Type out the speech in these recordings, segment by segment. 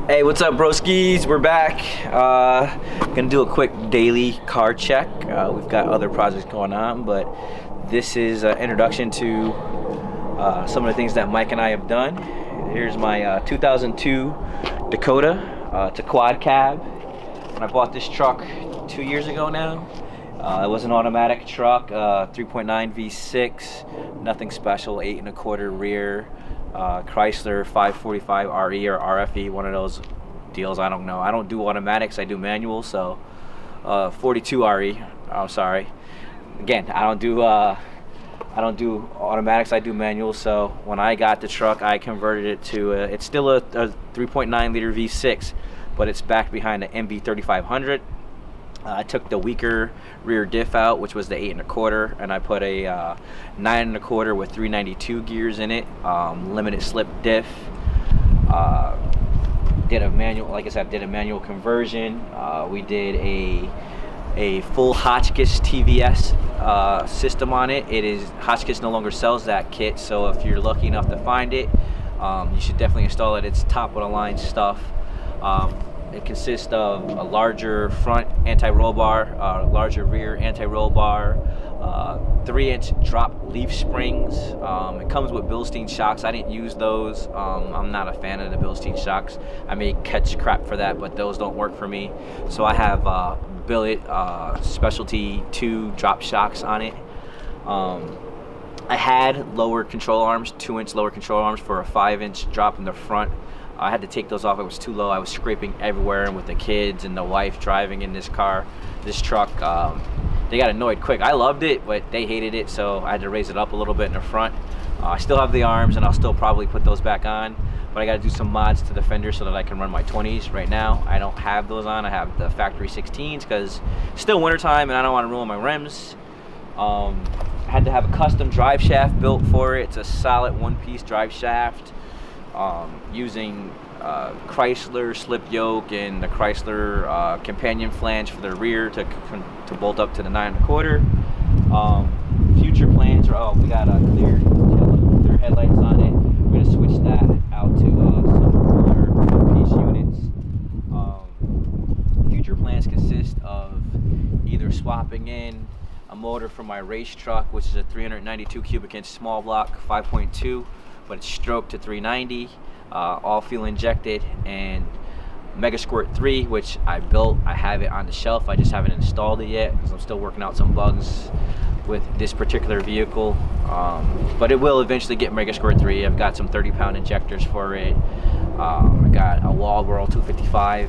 Hey, what's up, broskies? We're back. Gonna do a quick daily car check. We've got other projects going on, but this is an introduction to some of the things that Mike and I have done. Here's my 2002 Dakota. It's a quad cab. When I bought this truck 2 years ago now, it was an automatic truck, 3.9 V6, nothing special, 8 1/4 rear. Chrysler 545 RE or RFE, one of those deals. I don't know. I don't do automatics. I do manual. So 42 RE. I'm sorry. Again, I don't do automatics. I do manual. So when I got the truck, I converted it to it's still a 3.9 liter V6, but it's backed behind an MB 3500. I took the weaker rear diff out, which was the 8 1/4, and I put a 9 1/4 with 392 gears in it, limited slip diff. Did a manual, like I said, did a manual conversion. We did a full Hotchkiss TVS system on it. Hotchkiss no longer sells that kit, so if you're lucky enough to find it, you should definitely install it. It's top of the line stuff. It consists of a larger front anti-roll bar, larger rear anti-roll bar, 3-inch drop leaf springs. It comes with Bilstein shocks. I didn't use those. I'm not a fan of the Bilstein shocks. I may catch crap for that, but those don't work for me. So I have Billet Specialty 2 drop shocks on it. I had lower control arms, 2-inch lower control arms for a 5-inch drop in the front. I had to take those off. It was too low. I was scraping everywhere, and with the kids and the wife driving in this truck, they got annoyed quick. I loved it, but they hated it, so I had to raise it up a little bit in the front. I still have the arms, and I'll still probably put those back on, but I got to do some mods to the fender so that I can run my 20s. Right now, I don't have those on. I have the factory 16s because it's still wintertime, and I don't want to ruin my rims. I had to have a custom drive shaft built for it. It's a solid one-piece drive shaft. Using Chrysler slip yoke and the Chrysler companion flange for the rear to bolt up to the 9 1/4. Future plans are, we got clear headlights on it. We're gonna switch that out to some cooler one-piece units. Future plans consist of either swapping in a motor from my race truck, which is a 392 cubic inch small block 5.2, but it's stroked to 390, all fuel injected, and Mega Squirt 3, which I built. I have it on the shelf. I just haven't installed it yet because I'm still working out some bugs with this particular vehicle, but it will eventually get Mega Squirt 3. I've got some 30-pound injectors for it. I got a Walbro 255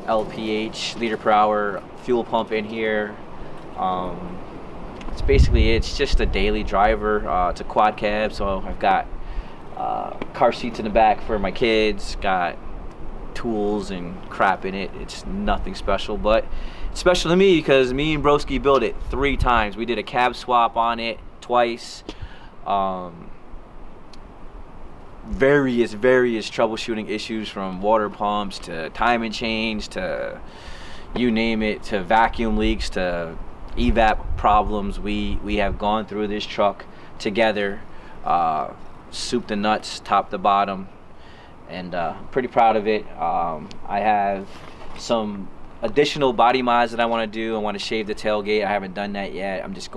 LPH liter per hour fuel pump in here. It's just a daily driver. It's a quad cab, so I've got car seats in the back for my kids, got tools and crap in it. It's nothing special, but it's special to me because me and Broski built it 3 times. We did a cab swap on it twice. Various troubleshooting issues, from water pumps to timing chains to you name it, to vacuum leaks to evap problems. We have gone through this truck together, soup to nuts, top to bottom, and pretty proud of it. I have some additional body mods that I want to do. I want to shave the tailgate. I haven't done that yet. I'm just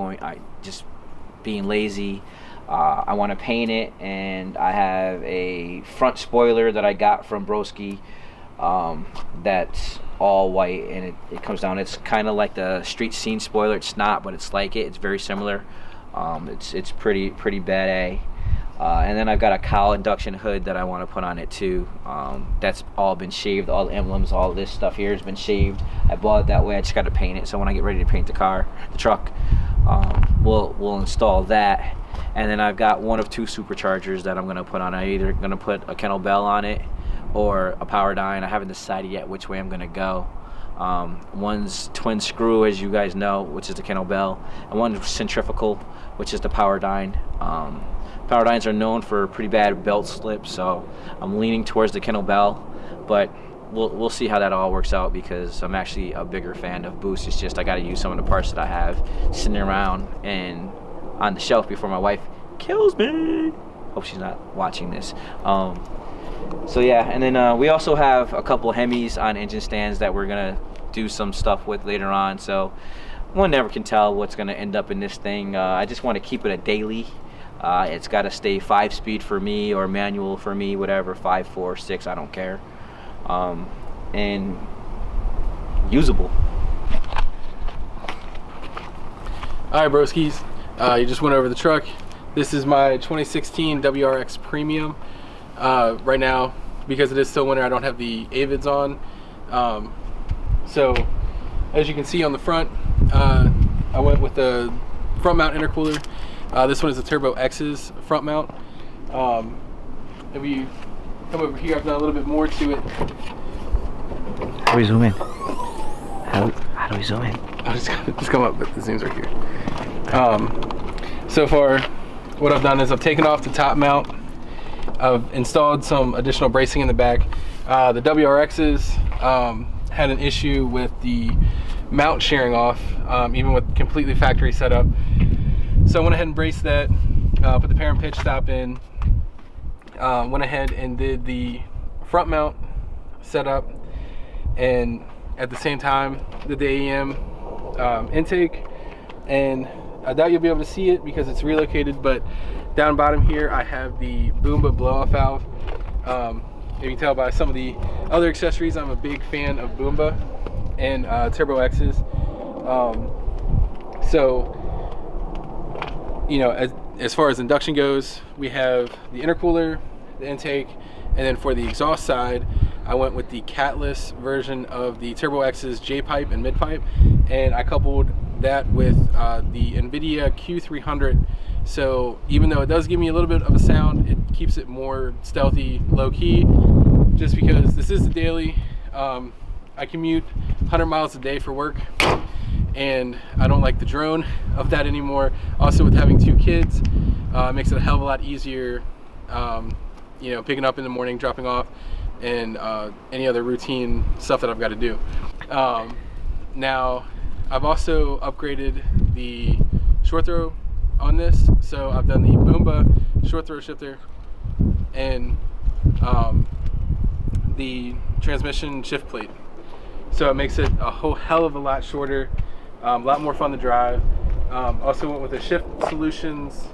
being lazy. I want to paint it, and I have a front spoiler that I got from Broski that's all white, and it comes down. It's kind of like the street scene spoiler. It's not, but it's like it. It's very similar. It's pretty bad A. And then I've got a cowl induction hood that I want to put on it too. That's all been shaved. All the emblems, all this stuff here has been shaved. I bought it that way. I just got to paint it. So when I get ready to paint the truck, we'll install that. And then I've got one of 2 superchargers that I'm going to put on. I'm either going to put a Kennel Bell on it or a Powerdyne. I haven't decided yet which way I'm going to go. One's twin screw, as you guys know, which is the Kennel Bell, and one's centrifugal, which is the Powerdyne. Powerdynes are known for pretty bad belt slips, so I'm leaning towards the Kennel Bell, but we'll see how that all works out because I'm actually a bigger fan of Boost. It's just I got to use some of the parts that I have sitting around and on the shelf before my wife kills me. Hope she's not watching this. So yeah, and then we also have a couple Hemis on engine stands that we're gonna do some stuff with later on. So one never can tell what's gonna end up in this thing. I just want to keep it a daily. It's got to stay 5-speed for me or manual for me, whatever, 5, 4, 6, I don't care, and usable. All right, broskies, you just went over the truck. This is my 2016 WRX Premium. Right now, because it is still winter, I don't have the AVIDs on. So as you can see on the front, I went with the front mount intercooler. This one is the Turbo X's front mount. If you come over here, I've done a little bit more to it. How do we zoom in? How do we zoom in? I'll just come up, but the zoom's right here. So far, what I've done is I've taken off the top mount. I've installed some additional bracing in the back. The WRXs had an issue with the mount shearing off, even with completely factory setup. So I went ahead and braced that, put the parent pitch stop in, went ahead and did the front mount setup, and at the same time did the AEM intake. And I doubt you'll be able to see it because it's relocated, but down bottom here I have the Boomba blow-off valve. You can tell by some of the other accessories, I'm a big fan of Boomba and Turbo X's. So, you know, as far as induction goes, we have the intercooler, the intake, and then for the exhaust side, I went with the catless version of the Turbo X's J-pipe and mid-pipe, and I coupled that with the NVIDIA Q300. So even though it does give me a little bit of a sound, it keeps it more stealthy, low-key, just because this is the daily. I commute 100 miles a day for work, and I don't like the drone of that anymore. Also, with having 2 kids, it makes it a hell of a lot easier, you know, picking up in the morning, dropping off, and any other routine stuff that I've got to do. Now, I've also upgraded the short throw on this, so I've done the Boomba short throw shifter and the transmission shift plate. So it makes it a whole hell of a lot shorter, a lot more fun to drive. Also went with a Shift Solutions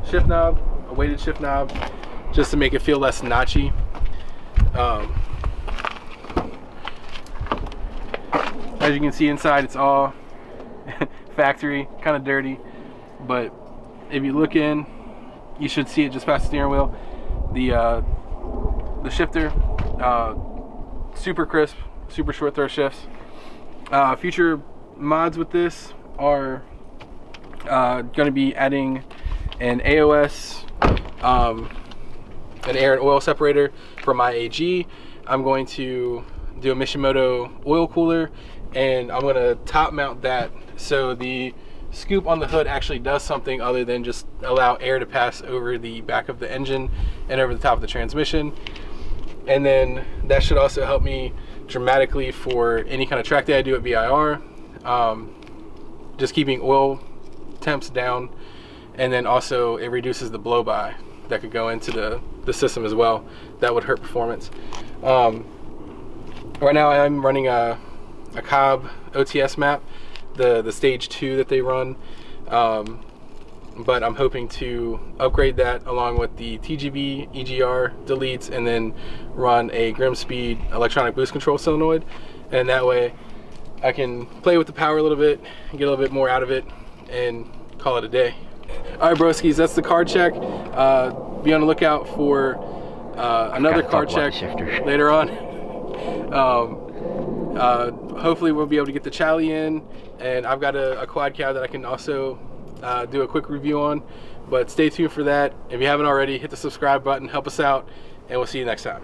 shift knob, a weighted shift knob, just to make it feel less notchy. As you can see inside, it's all factory, kind of dirty, but if you look in, you should see it just past the steering wheel. The shifter, super crisp, super short throw shifts. Future mods with this are going to be adding an AOS, an air and oil separator for my AG. I'm going to do a Mishimoto oil cooler, and I'm going to top mount that so the scoop on the hood actually does something other than just allow air to pass over the back of the engine and over the top of the transmission. And then that should also help me dramatically for any kind of track day I do at VIR, just keeping oil temps down, and then also it reduces the blow by that could go into the system as well. That would hurt performance. Right now I'm running a Cobb OTS map, the stage 2 that they run, but I'm hoping to upgrade that along with the TGB EGR deletes, and then run a Grimspeed electronic boost control solenoid, and that way I can play with the power a little bit and get a little bit more out of it and call it a day. All right, broskies, that's the car check. Be on the lookout for another car check later on. Hopefully we'll be able to get the Chally in, and I've got a quad cab that I can also do a quick review on, but stay tuned for that. If you haven't already, hit the subscribe button, help us out, and we'll see you next time.